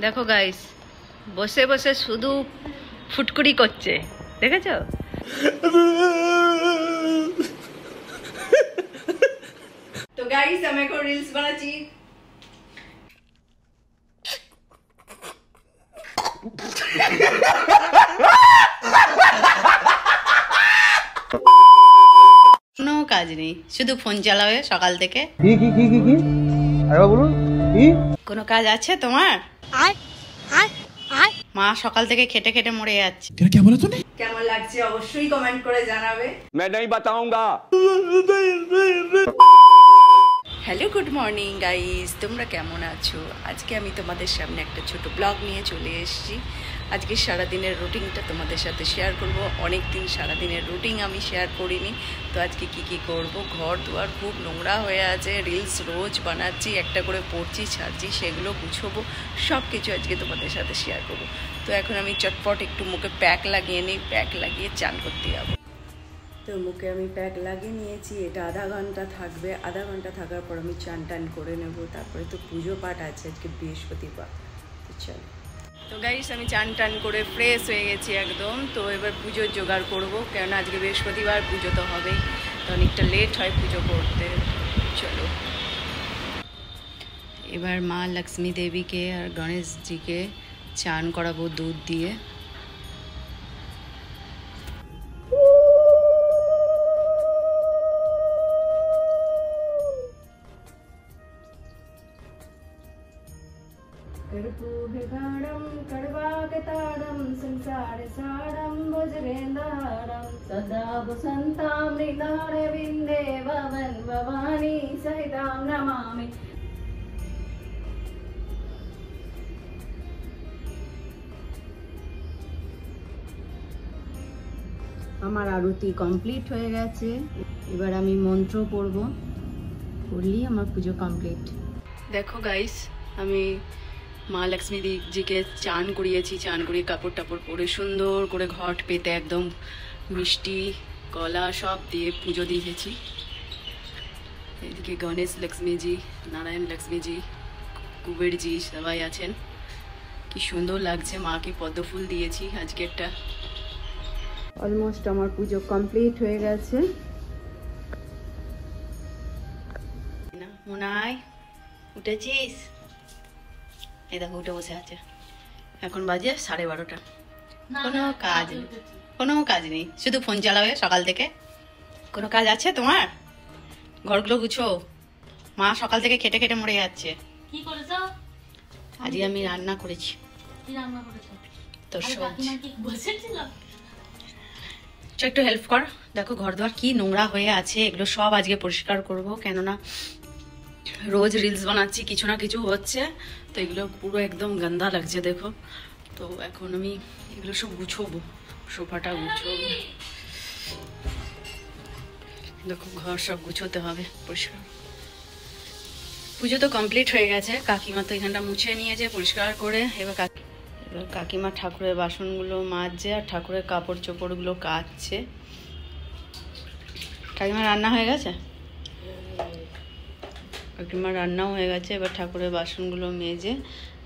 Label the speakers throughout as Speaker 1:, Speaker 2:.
Speaker 1: দেখো গাইস, বসে বসে শুধু ফুটকুড়ি করছে, দেখেছো? তো গাইস, আমি এখন রিলস বানাচ্ছি। কোনো কাজ নেই, শুধু ফোন চালাবে সকাল থেকে। কোনো কাজ আছে তোমার? মা সকাল থেকে খেটে খেটে মরে যাচ্ছে। কেমন লাগছে অবশ্যই কমেন্ট করে জানাবে। হ্যালো, গুড মর্নিং গাইস, তোমরা কেমন আছো? আজকে আমি তোমাদের সামনে একটা ছোট ব্লগ নিয়ে চলে এসেছি। আজকে সারাদিনের রুটিনটা তোমাদের সাথে শেয়ার করব। অনেক দিন সারাদিনের রুটিন আমি শেয়ার করিনি, তো আজকে কি করব। ঘর দুয়ার খুব নোংরা হয়ে আছে, রিলস রোজ বানাচ্ছি, একটা করে পড়ছি ছাড়ছি, সেগুলো গুছবো, সব কিছু আজকে তোমাদের সাথে শেয়ার করব। তো এখন আমি চটপট একটু মুখে প্যাক লাগিয়ে নিই, প্যাক লাগিয়ে চান করতে যাবো। তো মুখে আমি প্যাক লাগিয়ে নিয়েছি, এটা আধা ঘন্টা থাকবে। আধা ঘন্টা থাকার পর আমি চান টান করে নেব। তারপরে তো পুজো পাঠ আছে, আজকে বৃহস্পতিবার। তো চলো। তো গাইস, আমি চান টান করে ফ্রেশ হয়ে গেছি একদম। তো এবার পুজোর জোগাড় করবো, কেননা আজকে বৃহস্পতিবার, পুজো তো হবেই। তো অনেকটা লেট হয় পুজো করতে। চলো, এবার মা লক্ষ্মী দেবীকে আর গণেশজিকে চান করাবো দুধ দিয়ে। कर्पूरगाढं कर्वाकताडं संसारसारं भुजगेन्द्रहारं सदा वसन्तां मृगारविन्दे भवन् भवानी सहितां नमामि। আমার আরতি কমপ্লিট হয়ে গেছে। এবার আমি মন্ত্র পড়ব, পড়লেই আমার পুজো কমপ্লিট। দেখো গাইস, আমি মা লক্ষ্মী দেবীজিকে চান করিয়েছি। চান করিয়ে কাপড় টাপড় পরে সুন্দর করে ঘট পেতে একদম মিষ্টি কলা সব দিয়ে পুজো দিয়েছি। এদিকে গণেশ লক্ষ্মীজি, নারায়ণ লক্ষ্মীজি, কুবেরজি সবাই আছেন। কি সুন্দর লাগছে, মাকে পদ্মফুল দিয়েছি আজকে একটা। অলমোস্ট আমার পুজো কমপ্লিট হয়ে গেছে। মুনাই, উঠেছিস? এই দেখো উঠে বসে আছে। এখন বাজে 12:30। কোনো কাজ নেই, শুধু ফোন চালাবে সকাল থেকে। কোনো কাজ আছে তোমার? ঘরগুলো গুছো। মা সকাল থেকে খেটে খেটে মরে যাচ্ছে। কি করেছো? আজকে আমি রান্না করেছি। কি রান্না করেছো? তোর সবজি। একটু হেল্প কর। দেখো ঘর দুয়ার কি নোংরা হয়ে আছে, এগুলো সব আজকে পরিষ্কার করব, কেননা রোজ রিলস বানাচ্ছি, কিছু না কিছু হচ্ছে। তো এগুলো পুরো একদম গন্ধা লাগছে দেখো। তো এখন আমি এগুলো সব গুছবো, সোফাটা গুছবো। দেখো ঘর সব গুছোতে হবে পরিষ্কার। পুজো তো কমপ্লিট হয়ে গেছে, কাকিমা তো এখানটা মুছে নিয়েছে পরিষ্কার করে। এবার কাকিমা ঠাকুরের বাসনগুলো মাজছে আর ঠাকুরের কাপড় চোপড়গুলো কাচছে। কাকিমা রান্না হয়ে গেছে? কাকিমার রান্নাও হয়ে গেছে। এবার ঠাকুরের বাসনগুলো মেজে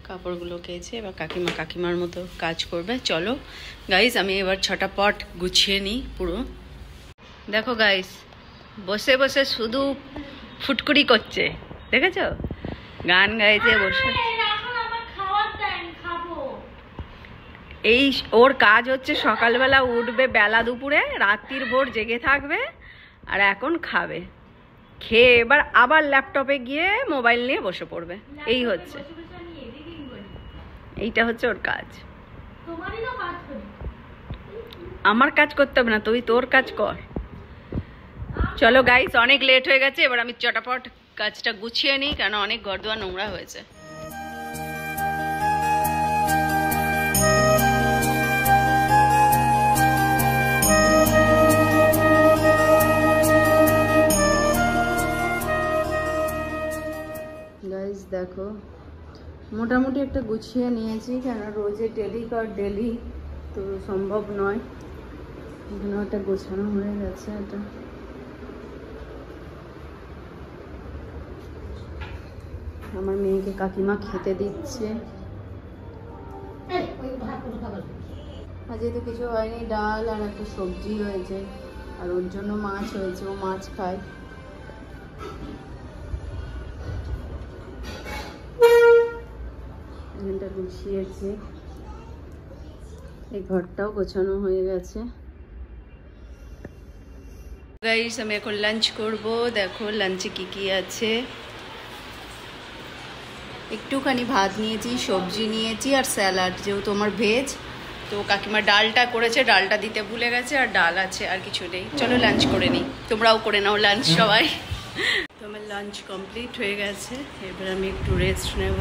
Speaker 1: কাপড়গুলো কেচে এবার কাকিমার মতো কাজ করবে। চলো গাইস, আমি এবার ছটাপট গুছিয়ে নিই পুরো। দেখো গাইস, বসে বসে শুধু ফুটকুড়ি করছে, দেখেছো? গান গাইতে বসে। এই ওর কাজ হচ্ছে সকালবেলা উঠবে বেলা দুপুরে, রাত্রির ভোর জেগে থাকবে, আর এখন খাবে। খেয়ে এবার আবার ল্যাপটপে গিয়ে মোবাইল নিয়ে বসে পড়বে। এই হচ্ছে, এইটা হচ্ছে ওর কাজ। আমার কাজ করতে হবে না, তুই তোর কাজ কর। চলো গাইস, অনেক লেট হয়ে গেছে, এবার আমি চটাপট কাজটা গুছিয়ে নিই, কেন অনেক ঘর দুয়ার নোংরা হয়েছে। গাইস দেখো, মোটামুটি একটা গুছিয়ে নিয়েছি, কেন রোজে ডেলি তো সম্ভব নয়। এখানে একটা গোছানো হয়ে গেছে। এটা আমার মেয়েকে কাকিমা খেতে দিচ্ছে। আজকে তো কিছু হয়নি, ডাল আর একটা সবজি হয়েছে, আর ওর জন্য মাছ হয়েছে, ও মাছ খায়। এখানটা গুছিয়েছি, এই ঘরটাও গোছানো হয়ে গেছে। গাইস আমি এখন লাঞ্চ করব। দেখো লাঞ্চে কি কি আছে। একটুখানি ভাত নিয়েছি, সবজি নিয়েছি আর স্যালাড, যেহেতু আমার ভেজ। তো কাকিমা ডালটা করেছে, ডালটা দিতে ভুলে গেছে, আর ডাল আছে, আর কিছু নেই। চলো লাঞ্চ করে নিই, তোমরাও করে নাও লাঞ্চ সবাই। তো আমার লাঞ্চ কমপ্লিট হয়ে গেছে, এবার আমি একটু রেস্ট নেব।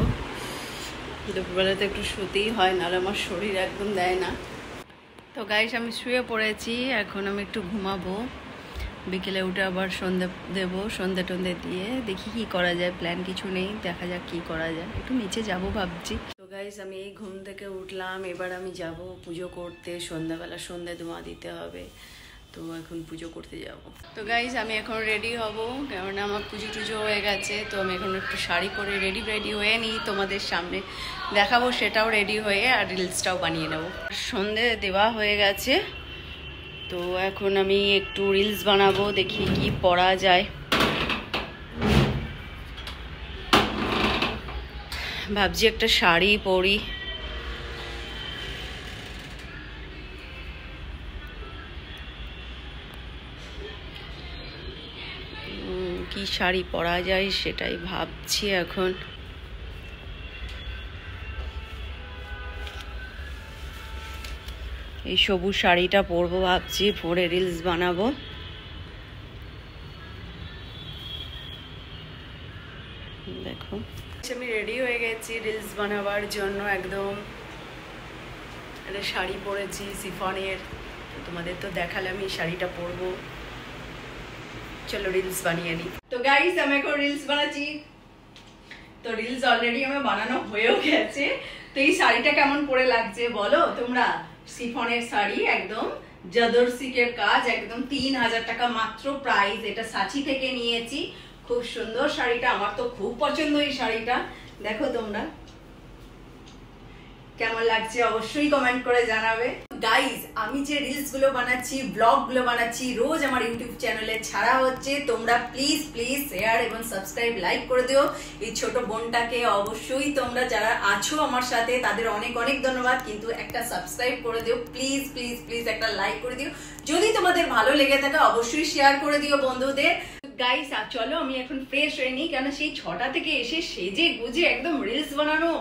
Speaker 1: দুপুরবেলাতে একটু শুতেই হয়, নাহলে আমার শরীর একদম দেয় না। তো গাইস আমি শুয়ে পড়েছি, এখন আমি একটু ঘুমাবো। বিকেলে উঠে আবার সন্ধে দেবো, সন্ধে টন্ধে দিয়ে দেখি কি করা যায়, প্ল্যান কিছু নেই, দেখা যাক কি করা যায়। একটু নিচে যাব ভাবছি। তো গাইস আমি এই ঘুম থেকে উঠলাম, এবার আমি যাব পুজো করতে। সন্ধ্যাবেলা সন্ধে ধোঁয়া দিতে হবে, তো এখন পুজো করতে যাব। তো গাইস আমি এখন রেডি হব, কেননা আমার পুজো টুজো হয়ে গেছে। তো আমি এখন একটু শাড়ি পরে রেডি হয়ে নিই, তোমাদের সামনে দেখাবো সেটাও রেডি হয়ে, আর রিলসটাও বানিয়ে নেব। সন্ধে দেওয়া হয়ে গেছে, তো এখন আমি একটু রিলস বানাবো, দেখি কি পরা যায়। ভাবছি একটা শাড়ি পরি। কি শাড়ি পরা যায় সেটাই ভাবছি এখন। এই সবুজ শাড়িটা পরবো ভাবছি, পরে রিলস বানাবো। দেখো আমি রেডি হয়ে গেছি রিলস বানাবার জন্য। একদম একটা শাড়ি পরেছি সিফনের, তোমাদের তো দেখালাম এই শাড়িটা পরবো। চলো রিলস বানিয়ে নিই। তো গাইস আমি এখন রিলস বানাচ্ছি। তো রিলস অলরেডি আমার বানানো হয়েও গেছে। তো এই শাড়িটা কেমন পরে লাগছে বলো তোমরা? সিফনের শাড়ি, একদম জাদরসিকের কাজ, একদম 3000 টাকা মাত্র প্রাইস। এটা সাচি থেকে নিয়েছি, খুব সুন্দর শাড়িটা, আমার তো খুব পছন্দ এই শাড়িটা। দেখো তোমরা কেমন লাগছে অবশ্যই কমেন্ট করে জানাবে। গাইজ আমি যে রিলস গুলো বানাচ্ছি, ব্লগ গুলো বানাচ্ছি, রোজ আমার ইউটিউব চ্যানেলে ছাড়া হচ্ছে। তোমরা প্লিজ প্লিজ শেয়ার এবং সাবস্ক্রাইব, লাইক করে দিও এই ছোট বোনটাকে। অবশ্যই তোমরা যারা আছো আমার সাথে তাদের অনেক অনেক ধন্যবাদ, কিন্তু একটা সাবস্ক্রাইব করে দিও প্লিজ প্লিজ প্লিজ, একটা লাইক করে দিও। যদি তোমাদের ভালো লেগে থাকে অবশ্যই শেয়ার করে দিও বন্ধুদের। গাইস চলো আমি এখন ফ্রেশ হয়ে নিই, কেন সেই 6টা থেকে এসে সেজে গুজে একদম রিলস বানানো,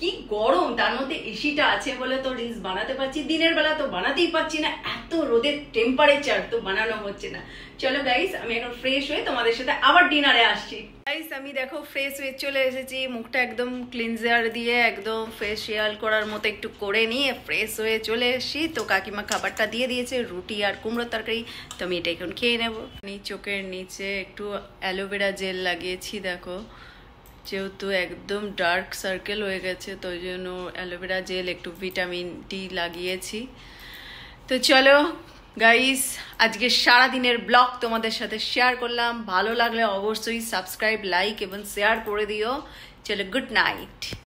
Speaker 1: কি গরম, তার মধ্যে এসিটা আছে বলে তো রিলস বানাতে পারছি। দিনের বেলা তো বানাতেই পারছি না, এত রোদের টেম্পারেচার, তো বানানো হচ্ছে না। চলো গাইস আমি এখন ফ্রেশ হয়ে তোমাদের সাথে আবার ডিনারে আসছি। গাইস আমি দেখো ফ্রেশ হয়ে চলে এসেছি, মুখটা একদম ক্লিনজার দিয়ে একদম ফেসিয়াল করার মতো একটু করে নিয়ে ফ্রেশ হয়ে চলে এসেছি। তো কাকিমা খাবারটা দিয়ে দিয়েছে, রুটি আর কুমড়োর তরকারি, তো আমি এটা এখন খেয়ে নেবো। চোখের নিচে একটু অ্যালোভেরা জেল লাগিয়েছি, দেখো যেহেতু একদম ডার্ক সার্কেল হয়ে গেছে, তো ওই জন্য অ্যালোভেরা জেল একটু ভিটামিন ডি লাগিয়েছি। তো চলো গাইস আজকে সারাদিনের ব্লগ তোমাদের সাথে শেয়ার করলাম। ভালো লাগলে অবশ্যই সাবস্ক্রাইব, লাইক এবং শেয়ার করে দিও। চলো গুড নাইট।